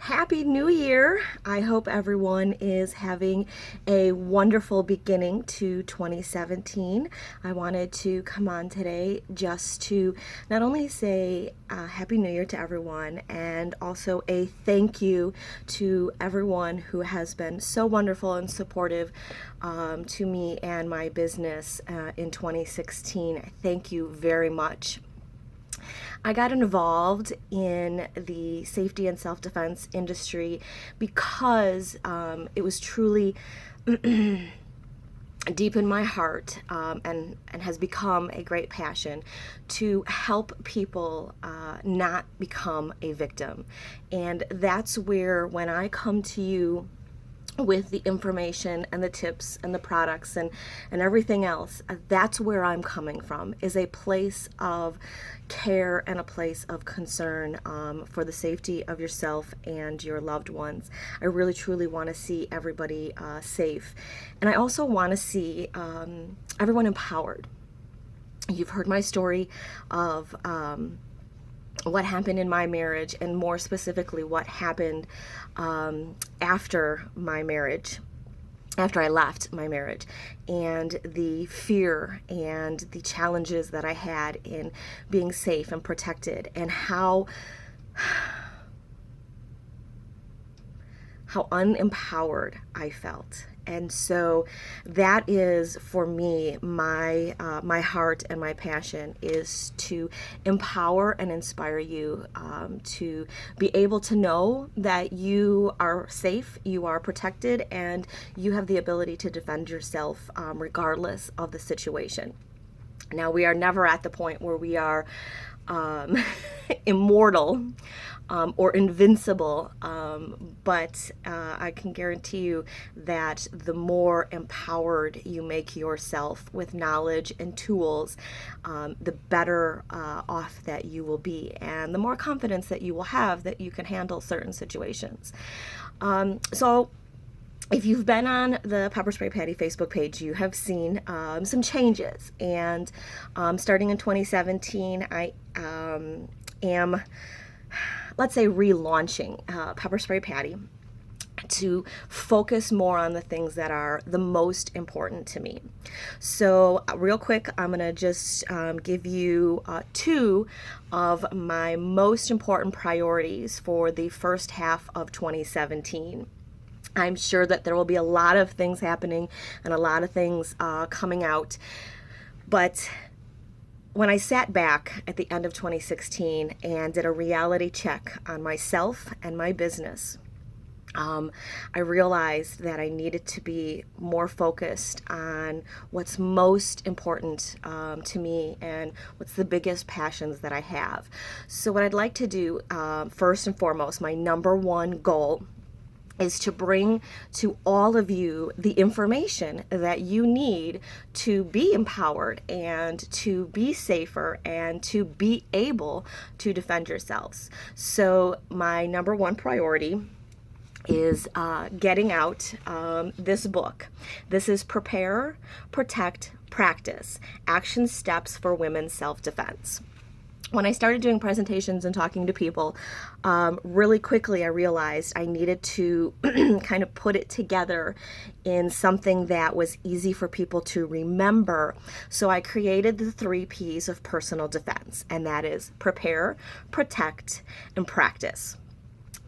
Happy New Year! I hope everyone is having a wonderful beginning to 2017. I wanted to come on today just to not only say Happy New Year to everyone and also a thank you to everyone who has been so wonderful and supportive to me and my business in 2016. Thank you very much. I got involved in the safety and self defense industry because it was truly deep in my heart and has become a great passion to help people not become a victim. And that's where, when I come to you with the information and the tips and the products and everything else, that's where I'm coming from, is a place of care and a place of concern for the safety of yourself and your loved ones. I really truly want to see everybody safe, and I also want to see everyone empowered. You've heard my story of what happened in my marriage, and more specifically what happened after my marriage, after I left my marriage, and the fear and the challenges that I had in being safe and protected, and how unempowered I felt. And so that is, for me, my heart and my passion is to empower and inspire you to be able to know that you are safe, you are protected, and you have the ability to defend yourself regardless of the situation. Now, we are never at the point where we are immortal or invincible, but I can guarantee you that the more empowered you make yourself with knowledge and tools, the better off that you will be, and the more confidence that you will have that you can handle certain situations. So if you've been on the Pepper Spray Patty Facebook page, you have seen some changes. And starting in 2017, I am, let's say, relaunching Pepper Spray Patty to focus more on the things that are the most important to me. So real quick, I'm going to just give you two of my most important priorities for the first half of 2017. I'm sure that there will be a lot of things happening and a lot of things coming out. But when I sat back at the end of 2016 and did a reality check on myself and my business, I realized that I needed to be more focused on what's most important to me and what's the biggest passions that I have. So what I'd like to do, first and foremost, my number one goal is to bring to all of you the information that you need to be empowered and to be safer and to be able to defend yourselves. So my number one priority is getting out this book. This is Prepare, Protect, Practice: Action Steps for Women's Self-Defense. When I started doing presentations and talking to people, really quickly I realized I needed to kind of put it together in something that was easy for people to remember. So I created the 3 P's of personal defense, and that is prepare, protect, and practice.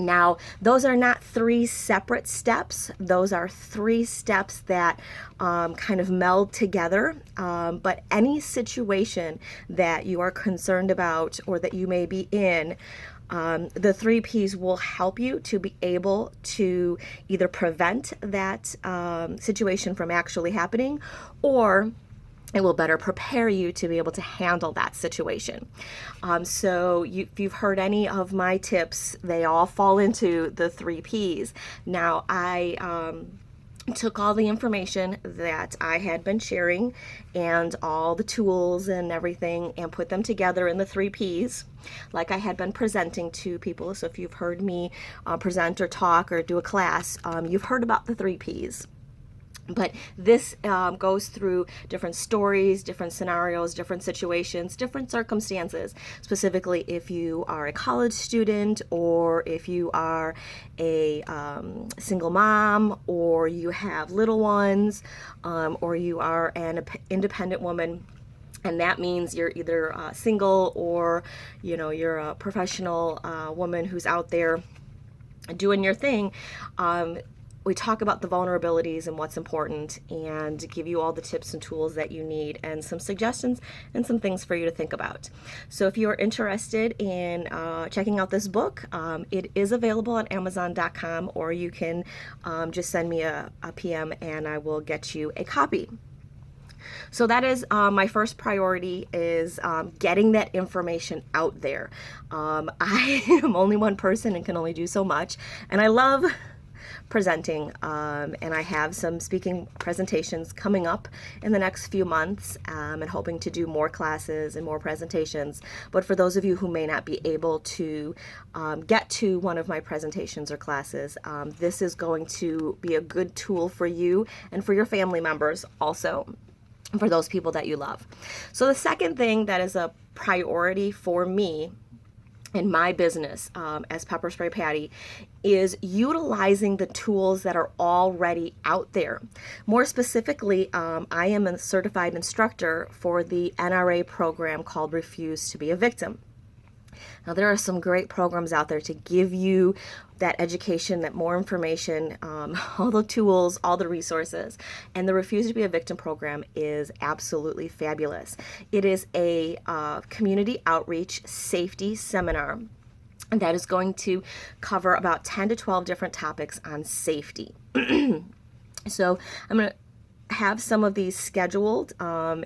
Now, those are not 3 separate steps. Those are 3 steps that kind of meld together. But any situation that you are concerned about or that you may be in, the 3 P's will help you to be able to either prevent that situation from actually happening, or it will better prepare you to be able to handle that situation. So if you've heard any of my tips, they all fall into the 3 P's. Now, I took all the information that I had been sharing and all the tools and everything and put them together in the 3 P's like I had been presenting to people. So if you've heard me present or talk or do a class, you've heard about the 3 P's. But this goes through different stories, different scenarios, different situations, different circumstances. Specifically, if you are a college student, or if you are a single mom, or you have little ones, or you are an independent woman. And that means you're either single, or you're a professional woman who's out there doing your thing. We talk about the vulnerabilities and what's important, and give you all the tips and tools that you need, and some suggestions and some things for you to think about. So if you are interested in checking out this book, it is available on Amazon.com, or you can just send me a PM and I will get you a copy. So that is my first priority, is getting that information out there. I am only one person and can only do so much, and I love presenting, and I have some speaking presentations coming up in the next few months, and hoping to do more classes and more presentations. But for those of you who may not be able to get to one of my presentations or classes, this is going to be a good tool for you and for your family members also, for those people that you love. So the second thing that is a priority for me in my business as Pepper Spray Patty is utilizing the tools that are already out there. More specifically, I am a certified instructor for the NRA program called Refuse to be a Victim. Now, there are some great programs out there to give you that education, that more information, all the tools, all the resources. And the Refuse to be a Victim program is absolutely fabulous. It is a community outreach safety seminar that is going to cover about 10 to 12 different topics on safety. So I'm going to have some of these scheduled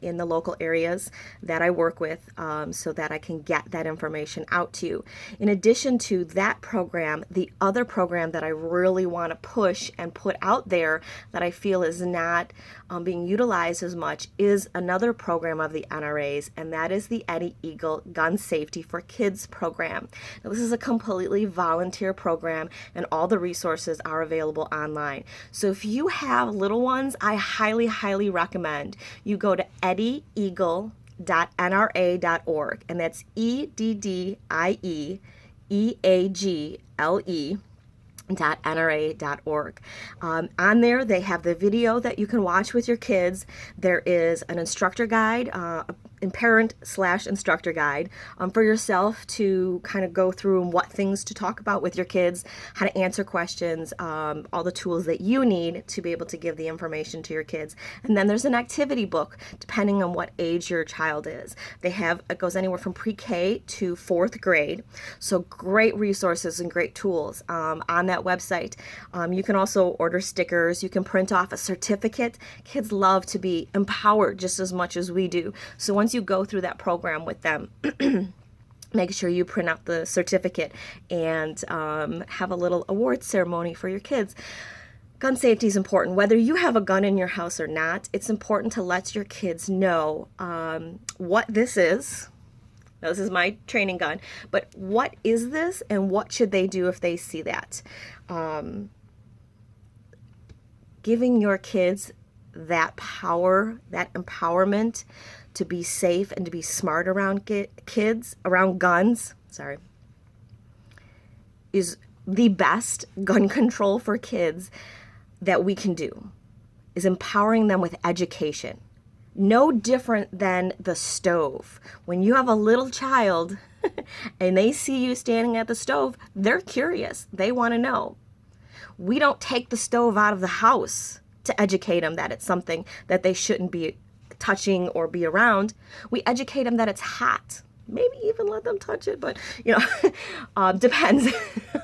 in the local areas that I work with, so that I can get that information out to you. In addition to that program, the other program that I really want to push and put out there that I feel is not being utilized as much is another program of the NRA's, and that is the Eddie Eagle Gun Safety for Kids program. Now, this is a completely volunteer program, and all the resources are available online. So if you have little ones, I highly recommend you go to eddieeagle.nra.org, and that's EDDIEEAGLE.nra.org. On there, they have the video that you can watch with your kids. There is an instructor guide, and parent/instructor guide for yourself to kind of go through and what things to talk about with your kids, how to answer questions, all the tools that you need to be able to give the information to your kids. And then there's an activity book depending on what age your child is. It goes anywhere from pre-K to 4th grade. So great resources and great tools on that website. You can also order stickers. You can print off a certificate. Kids love to be empowered just as much as we do. So once you go through that program with them, make sure you print out the certificate and have a little award ceremony for your kids. Gun safety is important. Whether you have a gun in your house or not, it's important to let your kids know what this is. Now, this is my training gun, but what is this and what should they do if they see that? Giving your kids that power, that empowerment to be safe and to be smart around around guns, is the best gun control for kids that we can do, is empowering them with education. No different than the stove. When you have a little child and they see you standing at the stove, they're curious. They want to know. We don't take the stove out of the house to educate them that it's something that they shouldn't be touching or be around. We educate them that it's hot. Maybe even let them touch it, but depends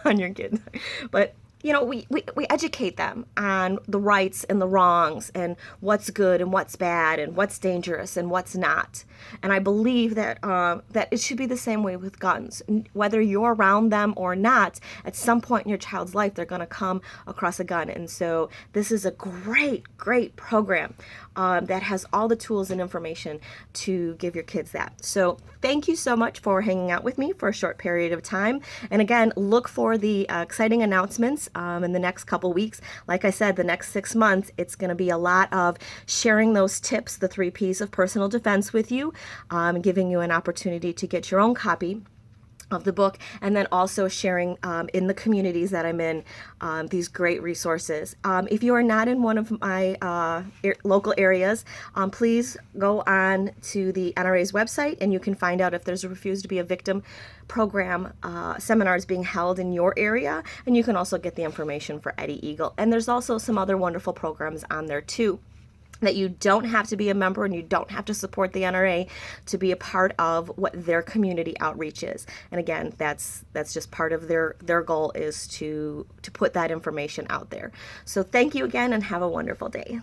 on your kid. But we educate them on the rights and the wrongs and what's good and what's bad and what's dangerous and what's not. And I believe that that it should be the same way with guns. Whether you're around them or not, at some point in your child's life, they're going to come across a gun. And so this is a great program that has all the tools and information to give your kids that. So thank you so much for hanging out with me for a short period of time. And again, look for the exciting announcements events in the next couple weeks. Like I said, the next 6 months, it's going to be a lot of sharing those tips, the 3 Ps of personal defense with you, giving you an opportunity to get your own copy of the book, and then also sharing in the communities that I'm in these great resources. If you are not in one of my local areas, please go on to the NRA's website and you can find out if there's a Refuse to be a Victim program seminars being held in your area, and you can also get the information for Eddie Eagle. And there's also some other wonderful programs on there too, that you don't have to be a member and you don't have to support the NRA to be a part of what their community outreach is. And again, that's just part of their goal, is to put that information out there. So thank you again and have a wonderful day.